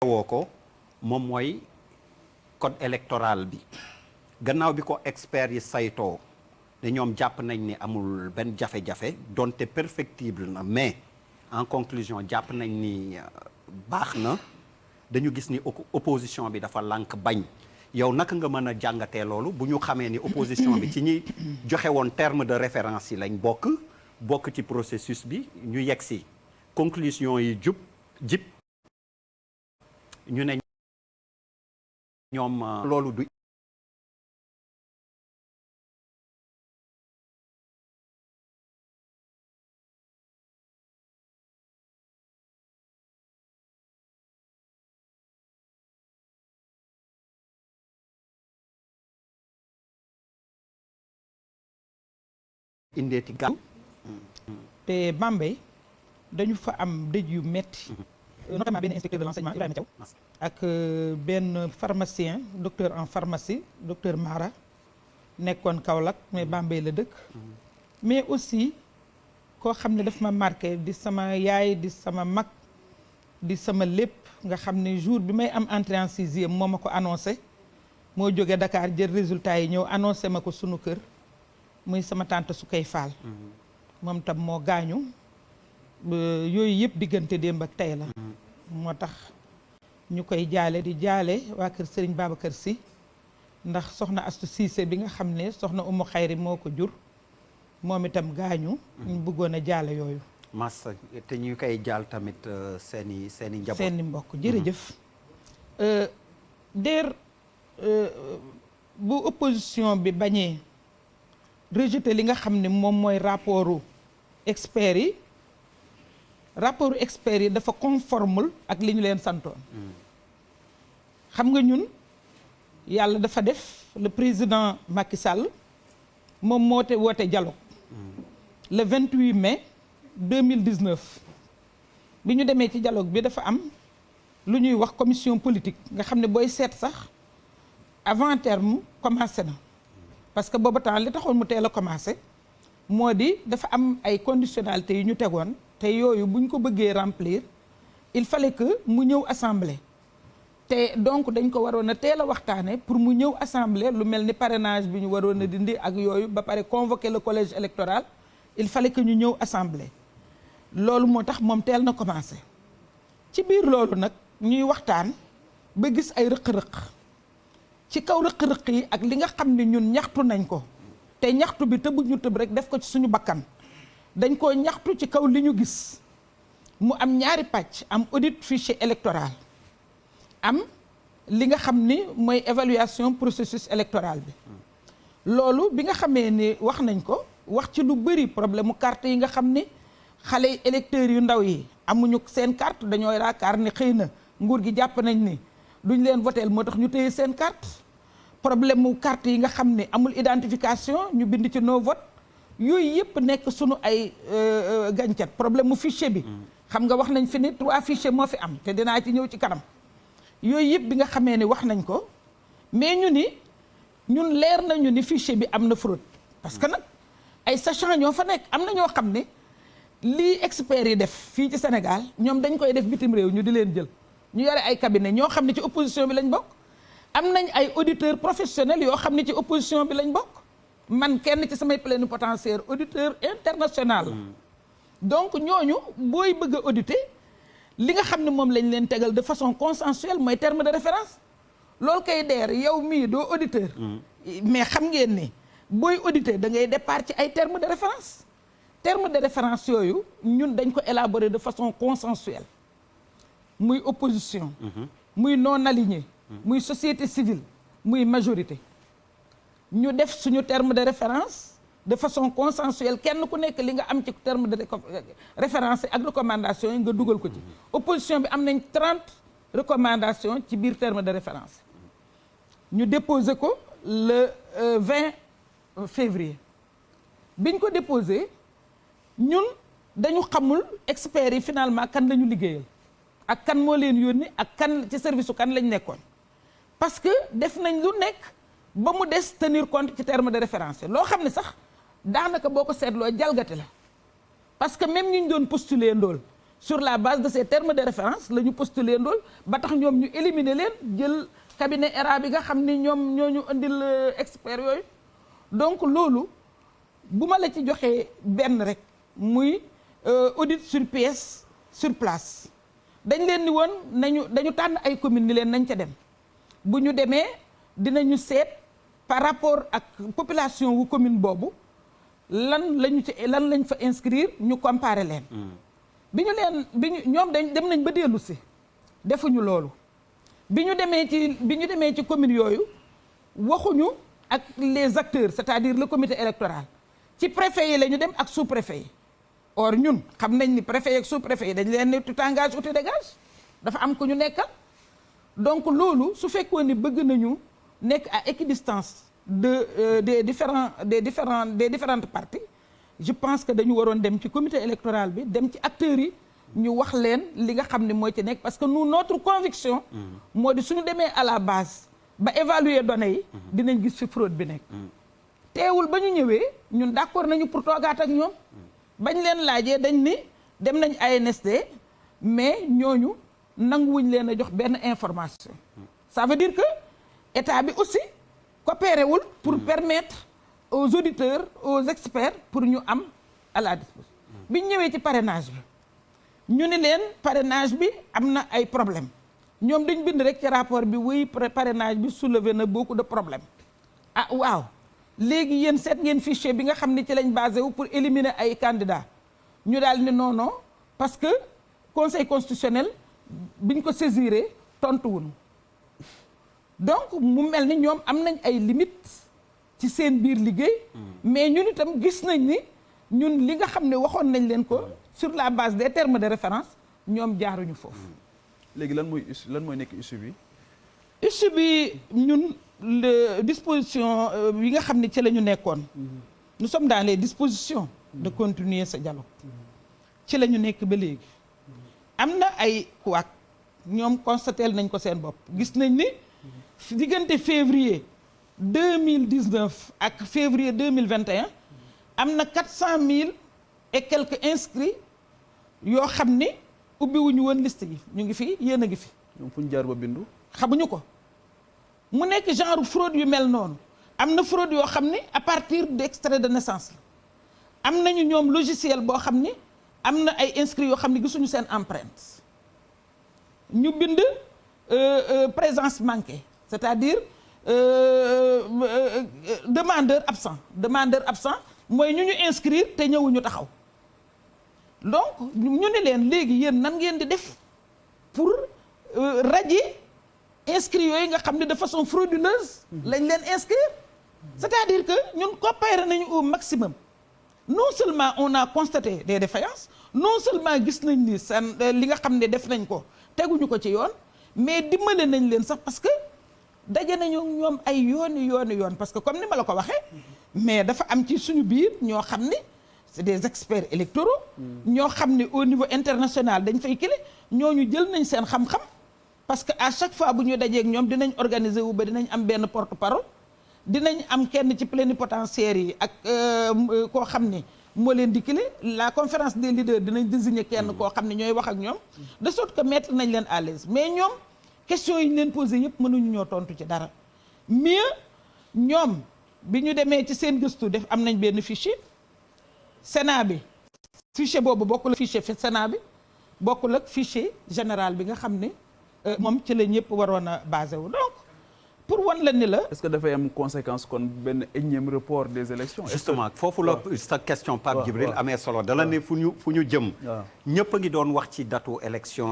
woo ko moom mooy code électoral bi gannaaw bi ko experts yi saytoo ne ñoom jàpp nañ ni amul benn jafe-jafe donte perfectible na mais en conclusion jàpp nañ ni baax na dañu gis ni opposition bi dafa lànk bañ yow naka nga mën a jàngatee loolu bu ñu xamee ni opposition bi ci ñi joxe woon terme de référence yi lañ bokk ci processus bi ñu yegg si conclusion yi jib ñu ne ñoom loolu du indeeti gàll te Bambey dañu fa am dëj yu metti notamment benn inspecteur de l'enseignement Ibrahima Thiaw ak benn pharmacien docteur en pharmacie docteur Mara nekkoon Kaolack mais Bambey la dëkk mais aussi koo xam ne daf ma marqué di sama yaay di sama mag di sama lépp nga xam ne jour bi may am entrée en sixième moo ma ko annoncé moo jógee Dakar jël résultat yi ñëw annoncé ma ko sunu kër muy sama tante Sukay Fall moom tam moo gaañu yooyu yëpp diggante démb ak tey la moo tax ñu koy jaale di jaale waa kër Serigne Babacar Sy ndax soxna Astu Cissé bi nga xam ne soxna Umu Xayri moo ko jur moom itam gaañu ñu bëggoon a jaale yooyu massa te ñu koy jaal tamit seeni njaboot seeni mbokk jërëjëf der bu opposition bi bañee rejeté li nga xam ne moom mooy rapportu experts yi rapport experts yi dafa conformul ak li ñu leen santoon xam nga ñun yàlla dafa def le président Macky Sall moom moo woote dialogue le 28 mai 2019 bi ñu demee ci dialogue bi dafa am lu ñuy wax commission politique nga xam ne booy seet sax avant terme commencé na parce que boobu temps li taxoon mu teel a commencé moo di dafa am ay conditionnalités yu ñu tegoon te yooyu bu ñu ko bëggee remplir il fallait que mu ñëw assemblée te donc dañ ko waroon a teel a waxtaane pour mu ñëw assemblée lu mel ni parrainage bi ñu waroon a dindi ak yooyu ba pare convoquer le collège électoral il fallait que ñu ñëw assemblée loolu moo tax moom teel na commencé ci biir loolu nag ñuy waxtaan ba gis ay rëq-rëq ci kaw rëq-rëq yi ak li nga xam ne ñun ñaxtu nañ ko te ñaxtu bi tëbuñu tëb rek def ko ci suñu bakkan dañ koo ñaxtu ci kaw li ñu gis mu am ñaari pàcc am audit fichier électoral am li nga xam ni mooy évaluation processus électoral bi loolu bi nga xamee ni wax nañ ko wax ci lu bëri problème mu carte yi nga xam ni xale électeurs yu ndaw yi amuñu seen carte dañoo yaakaar ni xëy na nguur gi jàpp nañ ni duñ leen voteel moo tax ñu téye seen carte problème mu carte yi nga xam ne amul identification ñu bind ci no vote yooyu yëpp nekk sunu ay gàncax problème mu fichier bi xam nga wax nañ fi ni 3 fichiers moo fi am te dinaa ci ñëw ci kanam yooyu yëpp bi nga xamee ni wax nañ ko mais ñun leer nañu ni fichier bi am na fraude parce que nag ay sachant ñoo fa nekk am na ñoo xam ne lii experts yi def fii ci Sénégal ñoom dañ koy def bitim réew ñu di leen jël ñu yore ay cabinet ñoo xam ne ci opposition bi lañ bokk am nañ ay auditeurs professionnels yoo xam ne ci opposition bi lañ bokk man kenn ci samay plénipotentiaire auditeur international donc ñooñu booy bëgg a auditer li nga xam ne moom lañ leen tegal de façon consensuelle mooy terme de référence loolu kay deer yow mii doo auditeur mais xam ngeen ni booy auditer da ngay départ ci ay terme de référence terme de référence yooyu ñun dañ ko élaborer de façon consensuelle muy opposition muy non aligné muy société civile muy majorité ñu def suñu terme de référence de façon consensuelle kenn ku nekk li nga am ci terme de référence ak recommandation yi nga dugal ko ci opposition bi am nañ 30 recommandations ci biir terme de référence ñu déposé ko le 20 février biñ ko déposé ñun dañu xamul experts yi finalement kan la ñu liggéeyal ak kan moo leen yónni ak kan ci service su kan lañ nekkoon parce que def nañ lu nekk ba mu des tenir compte ci terme de référence loo xam ne sax daanaka boo ko seetloo jalgati la parce que même ñi ñu doon postuler ndool sur la base de ces termes de référence la ñu postuler ndool ba tax ñoom ñu éliminer leen jël cabinet ERA bi nga xam ni ñoom ñoo ñu indil experts yooyu. donc loolu bu ma la ci joxee benn rek muy audit sur pièce sur place dañ leen ni woon dañu tànn ay communes ni leen nañ ca dem bu ñu demee dinañu seet par rapport ak population wu commune boobu lan lañ fa inscrire ñu comparer leen. bi ñu ñoom dem nañ ba dellu si defuñu loolu bi ñu demee ci commune yooyu waxuñu ak les acteurs c'est-à-dire le comité électoral ci préfet yi la ñu dem ak sous-préfet yi. or ñun xam nañ ni préfet yi ak sous-préfet yi dañ leen ne tu t'engages ou tu dégages dafa am ko ñu nekkal donc loolu su fekkoon ni bëgg nañu nekk à équidistance des différentes parties je pense que dañu waroon dem ci comité électoral bi dem ci acteurs yi ñu wax leen li nga xam ne mooy ci nekk parce que nous notre conviction moo di suñu demee à la base ba évaluer données yi dinañ gis fi fraude bi nekk teewul ba ñu ñëwee ñun d'accord nañu pour toogaat ak ñoom bañ leen laajee dañ ni dem nañ ANSD mais ñooñu nanguwuñ leen a jox benn information ça veut dire que état bi aussi coopéré wul pour permettre aux auditeurs aux experts pour ñu am à la disposition bi ñu ñëwee ci parrainage bi ñu ni leen parrainage bi am na ay problèmes ñoom dañ bind rek ci rapport bi wuy parrainage bi soulevé na beaucoup de problèmes ah waaw léegi yéen seet ngeen fichier bi nga xam ne ci lañ basé wu pour éliminer ay candidats ñu daal ni non parce que conseil constitutionnel biñ ko saisiré tontuwuñu donc mu mel ni ñoom am nañ ay limites ci seen biir liggéey mais ñun itam gis nañ ni ñun li nga xam ne waxoon nañ leen ko sur la base des termes de référence ñoom jaaruñu foofu. léegi lan mooy nekk issue bi. issue bi ñun le disposition yi nga xam ne ci la ñu nekkoon. nous sommes dans les dispositions de continuer ce dialogue. ci la ñu nekk ba léegi. am na ay couac ñoom constaté nañ ko seen bopp gis nañ ni diggante février 2019 ak février 2021 am na 400 000 et quelques inscrits yoo xam ni ubbiwuñu woon liste yi ñu ngi fi yéen a ngi fi. ñoom fu ñu jaar ba bindu. xamuñu ko mu nekk genre fraude yu mel noonu am na fraude yoo xam ni à partir d'extrait de naissance la am nañu ñoom logiciel boo xam ni am na ay inscrits yoo xam ni gisuñu seen empreinte ñu bind présence manquée c'est-à-dire demandeur absent mooy ñu inscrire te ñëwuñu taxaw donc ñu ne leen léegi yéen nan ngeen di def pour radier inscrits yooyu nga xam ne de façon frauduleuse lañ leen inscrire c'est-à-dire que ñun coopéré nañu au maximum non seulement on a constaté des défaillances non seulement gis nañ ni seen li nga xam ne def nañ ko teguñu ko ci yoon mais dimbale nañ leen sax parce que daje nañu ñoom ay yoon parce que comme ni ma la ko waxee mais dafa am ci suñu biir ñoo xam ne c'est des experts électoraux ñoo xam ne au niveau international dañ fay kile ñooñu jël nañ seen xam-xam parce que à chaque fois bu ñu dajee ak ñoom dinañ organiser wu ba dinañ am benn porte-parole dinañ am kenn ci plénipotentiaires yi ak koo xam ne moo leen di kile la conférence des leaders dinañ désigner kenn koo xam ne ñooy wax ak ñoom de sorte que mettre nañ leen à l'aise mais ñoom question yi ñu leen posé yëpp mënuñu ñoo tontu ci dara mieux ñoom bi ñu demee ci seen gëstu def am nañ benn fichier Sénat bi fichier boobu bokkul ak fichier Sénat bi bokkul ak fichier général bi nga xam ne moom ci la ñëpp waroon a basé wu donc pour wan la ni la. est-ce que dafay am conséquence kon benn énième report des élections. justement foofu la sa question Pape Djibril amee solo dala ne fu ñu jëm. ñëpp a ngi doon wax ci datu élection.